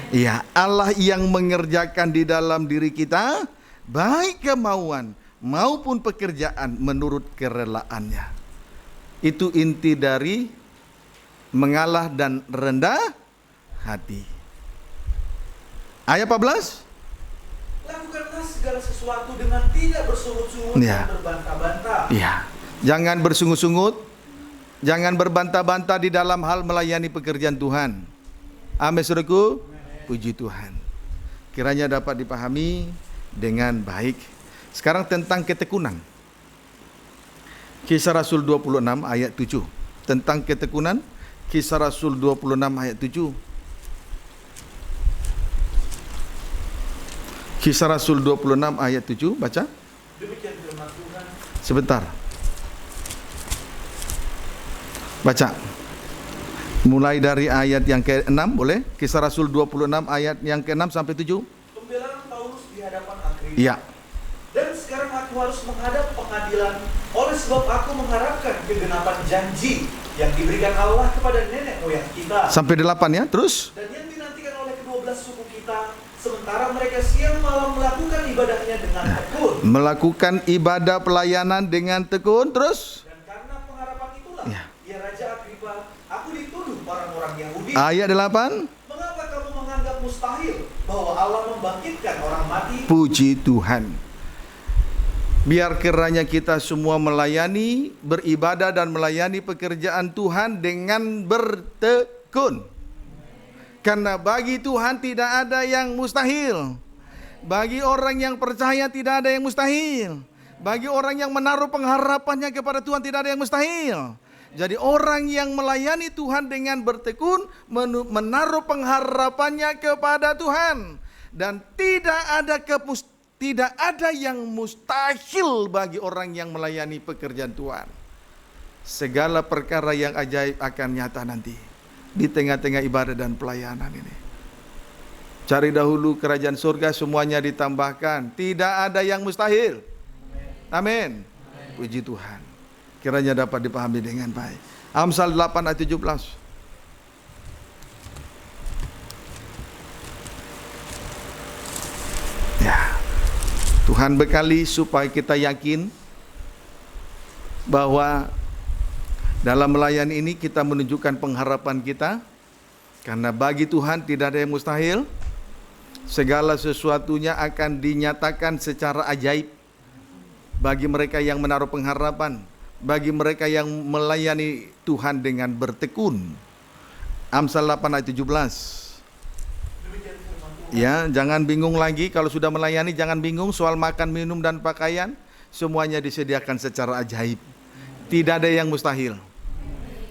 Speaker 1: Iya, Allah yang mengerjakan di dalam diri kita baik kemauan maupun pekerjaan menurut kerelaannya. Itu inti dari mengalah dan rendah hati. Ayat 14.
Speaker 2: Lakukanlah segala sesuatu dengan tidak bersungut-sungut dan berbantah-bantah.
Speaker 1: Jangan bersungut-sungut, jangan berbantah-bantah di dalam hal melayani pekerjaan Tuhan. Amin, saudaraku. Puji Tuhan. Kiranya dapat dipahami dengan baik. Sekarang tentang ketekunan. Kisah Rasul 26 ayat 7. Tentang ketekunan, Kisah Rasul 26 ayat 7. Kisah Rasul 26 ayat 7, baca.
Speaker 2: Demikian firman Tuhan.
Speaker 1: Sebentar. Baca. Mulai dari ayat yang ke-6 boleh? Kisah Rasul 26 ayat yang ke-6 sampai 7.
Speaker 2: Pembelaan Paulus di hadapan Agripa.
Speaker 1: Iya.
Speaker 2: Dan sekarang aku harus menghadap pengadilan oleh sebab aku mengharapkan kegenapan janji yang diberikan Allah kepada nenek moyang kita.
Speaker 1: Sampai 8 ya, terus?
Speaker 2: Dan yang dinantikan oleh ke-12 suku kita, sementara mereka siang malam melakukan ibadahnya dengan tekun.
Speaker 1: Melakukan ibadah pelayanan dengan tekun, terus?
Speaker 2: Dan karena pengharapan itulah,
Speaker 1: Ya.
Speaker 2: ya Raja Agripa, aku dituduh orang-orang Yahudi.
Speaker 1: Ayat 8.
Speaker 2: Mengapa kamu menganggap mustahil bahwa Allah membangkitkan orang mati?
Speaker 1: Puji Tuhan. Biar kiranya kita semua melayani, beribadah dan melayani pekerjaan Tuhan dengan bertekun. Karena bagi Tuhan tidak ada yang mustahil. Bagi orang yang percaya tidak ada yang mustahil. Bagi orang yang menaruh pengharapannya kepada Tuhan tidak ada yang mustahil. Jadi orang yang melayani Tuhan dengan bertekun, menaruh pengharapannya kepada Tuhan. Dan tidak ada yang mustahil bagi orang yang melayani pekerjaan Tuhan. Segala perkara yang ajaib akan nyata nanti di tengah-tengah ibadah dan pelayanan ini. Cari dahulu kerajaan surga, semuanya ditambahkan. Tidak ada yang mustahil. Amin. Puji Tuhan. Kiranya dapat dipahami dengan baik. Amsal 8 ayat 17. Ya. Tuhan bekali supaya kita yakin bahwa dalam melayani ini kita menunjukkan pengharapan kita. Karena bagi Tuhan tidak ada yang mustahil. Segala sesuatunya akan dinyatakan secara ajaib bagi mereka yang menaruh pengharapan, bagi mereka yang melayani Tuhan dengan bertekun. Amsal 8 ayat 17. Ya, jangan bingung lagi kalau sudah melayani, jangan bingung soal makan, minum dan pakaian, semuanya disediakan secara ajaib. Tidak ada yang mustahil.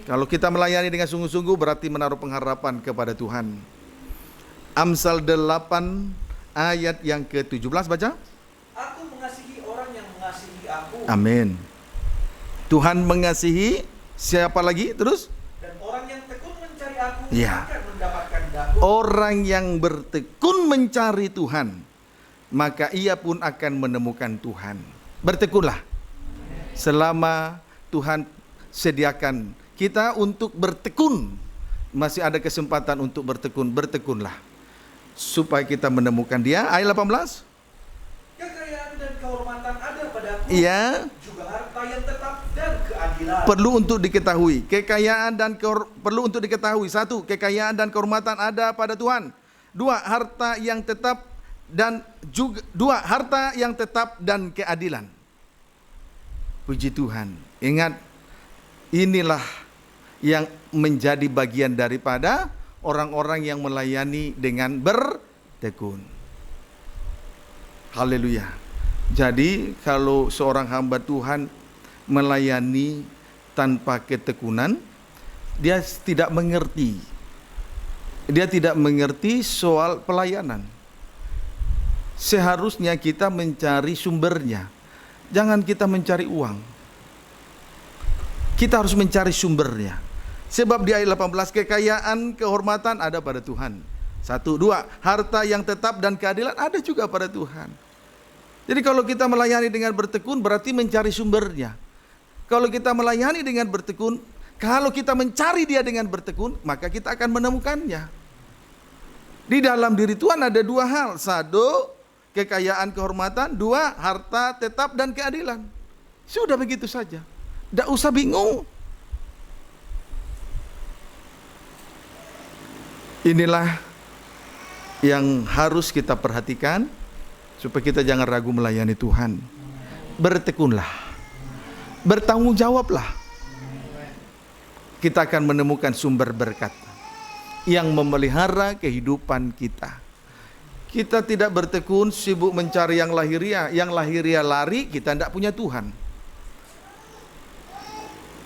Speaker 1: Kalau kita melayani dengan sungguh-sungguh berarti menaruh pengharapan kepada Tuhan. Amsal 8 ayat yang ke-17 baca.
Speaker 2: Aku mengasihi orang yang mengasihi aku.
Speaker 1: Amin. Tuhan mengasihi siapa lagi? Terus?
Speaker 2: Dan orang yang tekun mencari aku
Speaker 1: Ya.
Speaker 2: akan mendapatkan dahulu.
Speaker 1: Orang yang bertekun mencari Tuhan, maka ia pun akan menemukan Tuhan. Bertekunlah. Selama Tuhan sediakan kita untuk bertekun, masih ada kesempatan untuk bertekun, bertekunlah. Supaya kita menemukan Dia. Ayat 18.
Speaker 2: Kekayaan dan kehormatan ada padaku.
Speaker 1: Iya.
Speaker 2: Juga harta yang tetap dan keadilan.
Speaker 1: Perlu untuk diketahui. Kekayaan dan perlu untuk diketahui. 1. Kekayaan dan kehormatan ada pada Tuhan. 2. Harta yang tetap dan juga 2. Harta yang tetap dan keadilan. Puji Tuhan. Ingat, inilah yang menjadi bagian daripada orang-orang yang melayani dengan bertekun. Haleluya. Jadi kalau seorang hamba Tuhan melayani tanpa ketekunan, dia tidak mengerti. Dia tidak mengerti soal pelayanan. Seharusnya kita mencari sumbernya. Jangan kita mencari uang. Kita harus mencari sumbernya. Sebab di ayat 18, kekayaan, kehormatan ada pada Tuhan. 1, 2, harta yang tetap dan keadilan ada juga pada Tuhan. Jadi kalau kita melayani dengan bertekun berarti mencari sumbernya. Kalau kita melayani dengan bertekun, kalau kita mencari Dia dengan bertekun, maka kita akan menemukannya. Di dalam diri Tuhan ada 2 hal. 1, kekayaan, kehormatan. 2, harta tetap dan keadilan. Sudah begitu saja. Tidak usah bingung. Inilah yang harus kita perhatikan supaya kita jangan ragu melayani Tuhan. Bertekunlah. Bertanggung jawablah. Kita akan menemukan sumber berkat yang memelihara kehidupan kita. Kita tidak bertekun sibuk mencari yang lahiriah. Yang lahiriah lari, kita tidak punya Tuhan.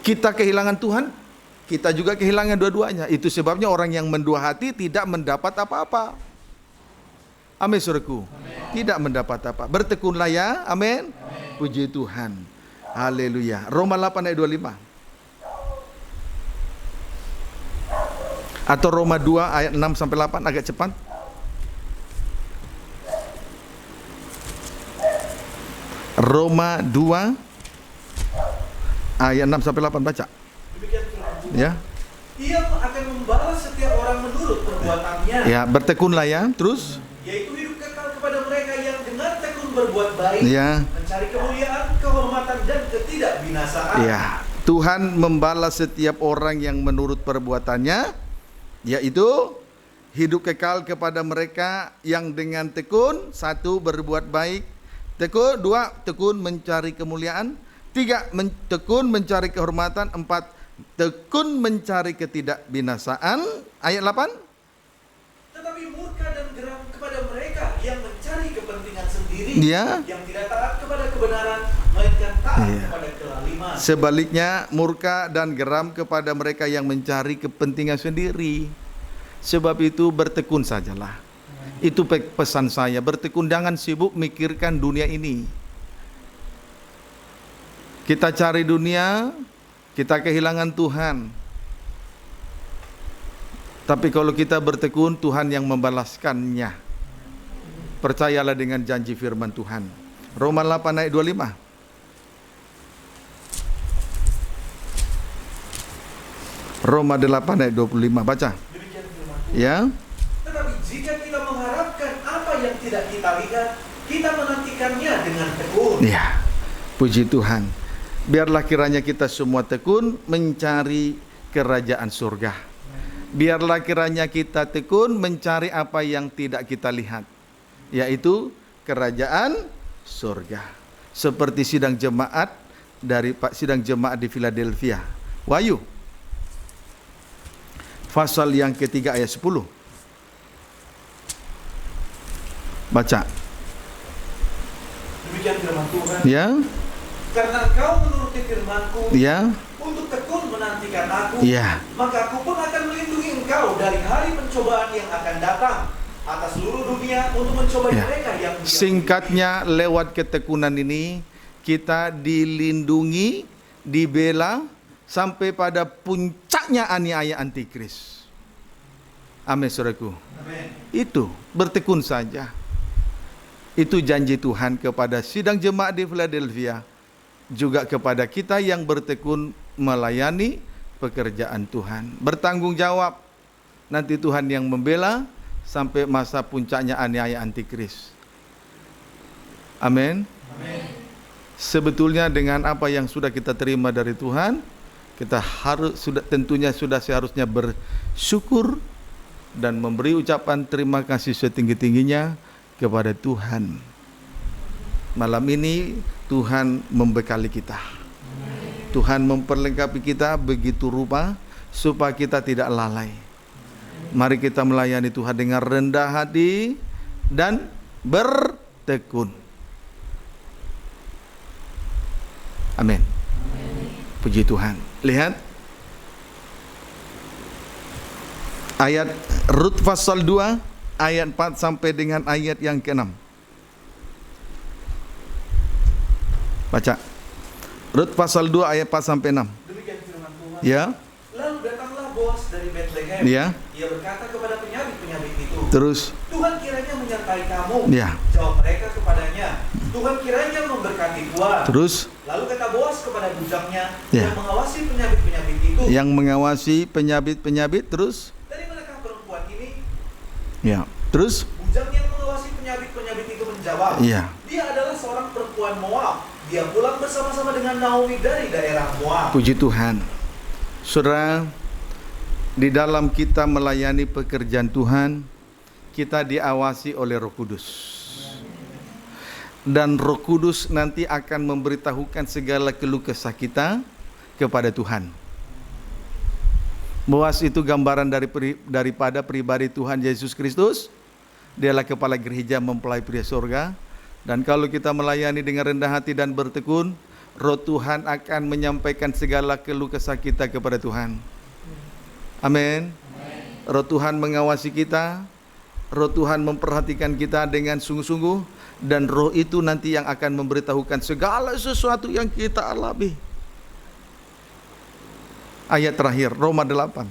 Speaker 1: Kita kehilangan Tuhan, kita juga kehilangan dua-duanya. Itu sebabnya orang yang mendua hati tidak mendapat apa-apa. Amin, saudaraku. Tidak mendapat apa. Bertekunlah ya. Amin. Puji Tuhan. Haleluya. Roma 8 ayat 25. Atau Roma 2 ayat 6 sampai 8 agak cepat. Roma 2 ayat 6 sampai 8 baca.
Speaker 2: Demikian firman Tuhan.
Speaker 1: Ya.
Speaker 2: Ia akan membalas setiap orang menurut perbuatannya.
Speaker 1: Ya, bertekunlah ya. Terus
Speaker 2: Yaitu hidup kekal kepada mereka yang dengan tekun berbuat baik,
Speaker 1: ya.
Speaker 2: mencari kemuliaan, kehormatan dan ketidakbinasaan.
Speaker 1: Ya, Tuhan membalas setiap orang yang menurut perbuatannya, yaitu hidup kekal kepada mereka yang dengan tekun, 1 berbuat baik, tekun, 2 tekun mencari kemuliaan, 3 tekun mencari kehormatan, 4 tekun mencari ketidakbinasaan. Ayat 8.
Speaker 2: Tetapi murka dan geram kepada mereka yang mencari kepentingan sendiri,
Speaker 1: Ya.
Speaker 2: yang tidak taat kepada kebenaran, melainkan taat kepada kelaliman.
Speaker 1: Sebaliknya murka dan geram kepada mereka yang mencari kepentingan sendiri. Sebab itu bertekun sajalah. Itu pesan saya, bertekun, jangan sibuk mikirkan dunia ini. Kita cari dunia, kita kehilangan Tuhan. Tapi kalau kita bertekun, Tuhan yang membalaskannya. Percayalah dengan janji firman Tuhan. Roma 8 ayat 25. Roma 8 ayat 25 baca.
Speaker 2: Demikian firman Tuhan.
Speaker 1: Ya.
Speaker 2: Tetapi jika kita mengharapkan apa yang tidak kita lihat, kita menantikannya dengan tekun.
Speaker 1: Ya. Puji Tuhan. Biarlah kiranya kita semua tekun mencari kerajaan surga. Biarlah kiranya kita tekun mencari apa yang tidak kita lihat, yaitu kerajaan surga. Seperti sidang jemaat di Philadelphia. Wahyu pasal yang ketiga ayat 10. Baca.
Speaker 2: Demikian firman Tuhan.
Speaker 1: Ya.
Speaker 2: Karena engkau menuruti firman-Ku,
Speaker 1: Ya.
Speaker 2: untuk tekun menantikan Aku,
Speaker 1: Ya.
Speaker 2: maka Aku pun akan melindungi engkau dari hari pencobaan yang akan datang atas seluruh dunia untuk mencobai
Speaker 1: Ya.
Speaker 2: mereka yang
Speaker 1: Singkatnya, lewat ketekunan ini kita dilindungi, dibela sampai pada puncaknya aniaya antikris. Amin, saudaraku.
Speaker 2: Amin.
Speaker 1: Itu bertekun saja. Itu janji Tuhan kepada sidang jemaat di Philadelphia, juga kepada kita yang bertekun melayani pekerjaan Tuhan. Bertanggung jawab. Nanti Tuhan yang membela sampai masa puncaknya aniaya antikris. Amin. Sebetulnya dengan apa yang sudah kita terima dari Tuhan, kita tentunya sudah seharusnya bersyukur dan memberi ucapan terima kasih setinggi-tingginya kepada Tuhan. Malam ini Tuhan membekali kita. Tuhan memperlengkapi kita begitu rupa supaya kita tidak lalai. Mari kita melayani Tuhan dengan rendah hati dan bertekun. Amin. Puji Tuhan. Lihat ayat Rut pasal 2 ayat 4 sampai dengan ayat yang ke-6. Baca. Rut pasal 2 ayat 4 sampai 6.
Speaker 2: Demikian firman Tuhan.
Speaker 1: Ya.
Speaker 2: Lalu datanglah Boas dari Bethlehem.
Speaker 1: Ya.
Speaker 2: Ia berkata kepada penyabit-penyabit itu,
Speaker 1: Terus.
Speaker 2: Tuhan kiranya menyertai kamu.
Speaker 1: Ya.
Speaker 2: Jawab mereka kepadanya, Tuhan kiranya memberkati tuan.
Speaker 1: Terus.
Speaker 2: Lalu kata Boas kepada bujangnya
Speaker 1: Ya.
Speaker 2: yang mengawasi penyabit-penyabit itu,
Speaker 1: Yang mengawasi penyabit-penyabit. Terus.
Speaker 2: dari manakah perempuan ini?
Speaker 1: Ya. Terus.
Speaker 2: Bujang yang mengawasi penyabit-penyabit itu menjawab,
Speaker 1: Ya.
Speaker 2: dia adalah seorang perempuan Moab. Dia pulang bersama-sama dengan Naomi dari daerah Moab.
Speaker 1: Puji Tuhan. Saudara, di dalam kita melayani pekerjaan Tuhan, kita diawasi oleh Roh Kudus. Dan Roh Kudus nanti akan memberitahukan segala keluh kesah kita kepada Tuhan. Boas itu gambaran daripada pribadi Tuhan Yesus Kristus. Dialah kepala gereja mempelai pria surga. Dan kalau kita melayani dengan rendah hati dan bertekun, Roh Tuhan akan menyampaikan segala keluh kesah kita kepada Tuhan. Amin. Roh Tuhan mengawasi kita, Roh Tuhan memperhatikan kita dengan sungguh-sungguh, dan Roh itu nanti yang akan memberitahukan segala sesuatu yang kita alami. Ayat terakhir, Roma 8.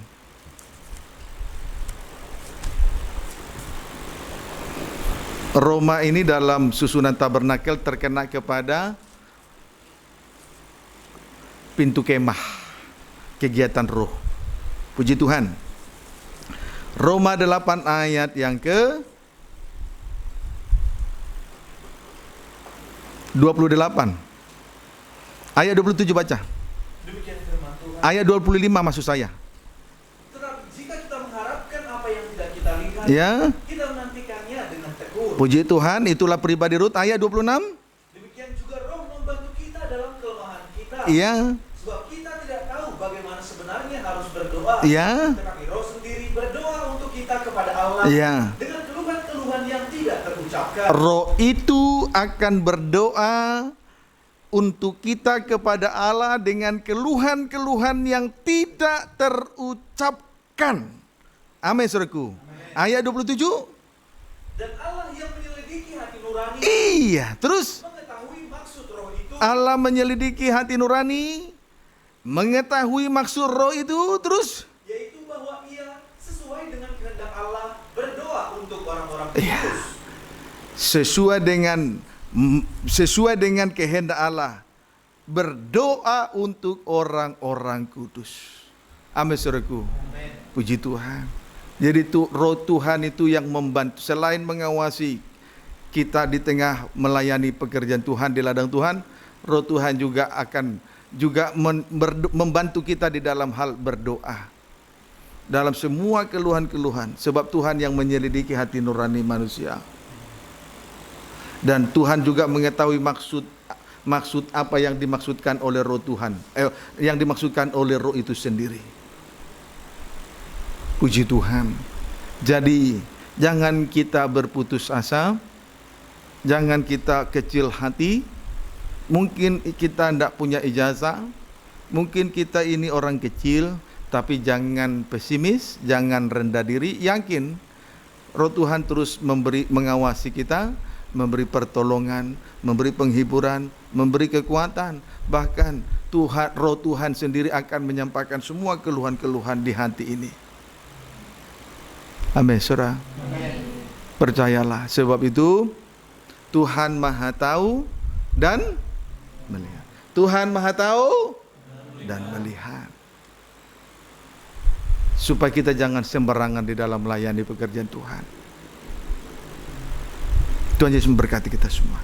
Speaker 1: Roma ini dalam susunan tabernakel terkena kepada pintu kemah, kegiatan roh. Puji Tuhan. Roma 8 ayat yang ke 28. Ayat 27 baca.
Speaker 2: Demikian firman Tuhan.
Speaker 1: Ayat 25 maksud saya.
Speaker 2: Tetapi jika kita mengharapkan apa yang tidak kita lihat,
Speaker 1: Ya.
Speaker 2: kita menantikannya dengan tekun.
Speaker 1: Puji Tuhan, itulah pribadi Rut. Ayat 26.
Speaker 2: Demikian juga Roh membantu kita dalam kelemahan kita.
Speaker 1: Iya.
Speaker 2: Sebab kita tidak tahu bagaimana sebenarnya harus berdoa.
Speaker 1: Iya.
Speaker 2: Tetapi Roh sendiri berdoa untuk kita kepada Allah.
Speaker 1: Iya.
Speaker 2: Dengan keluhan-keluhan yang tidak terucapkan.
Speaker 1: Roh itu akan berdoa untuk kita kepada Allah dengan keluhan-keluhan yang tidak terucapkan. Amin, saudaraku. Ayat 27.
Speaker 2: Dan Allah yang menyelidiki hati nurani.
Speaker 1: Iya, terus
Speaker 2: Mengetahui maksud Roh itu.
Speaker 1: Allah menyelidiki hati nurani, mengetahui maksud roh itu, terus
Speaker 2: Yaitu bahwa ia sesuai dengan kehendak Allah berdoa untuk orang-orang
Speaker 1: Iya.
Speaker 2: kudus.
Speaker 1: sesuai dengan kehendak Allah berdoa untuk orang-orang kudus. Amin, saudaraku.
Speaker 2: Amin.
Speaker 1: Puji Tuhan. Jadi roh Tuhan itu yang membantu, selain mengawasi kita di tengah melayani pekerjaan Tuhan di ladang Tuhan, roh Tuhan juga akan membantu kita di dalam hal berdoa. Dalam semua keluhan-keluhan, sebab Tuhan yang menyelidiki hati nurani manusia. Dan Tuhan juga mengetahui maksud apa yang dimaksudkan oleh roh Tuhan, yang dimaksudkan oleh roh itu sendiri. Puji Tuhan. Jadi jangan kita berputus asa, jangan kita kecil hati. Mungkin kita tidak punya ijazah, mungkin kita ini orang kecil, tapi jangan pesimis, jangan rendah diri. Yakin roh Tuhan terus mengawasi kita, memberi pertolongan, memberi penghiburan, memberi kekuatan. Bahkan roh Tuhan sendiri akan menyampaikan semua keluhan-keluhan di hati ini. Amin, saudara. Percayalah, sebab itu Tuhan Maha Tahu dan melihat. Tuhan Maha Tahu dan melihat. Supaya kita jangan sembarangan di dalam melayani pekerjaan Tuhan. Tuhan Yesus memberkati kita semua.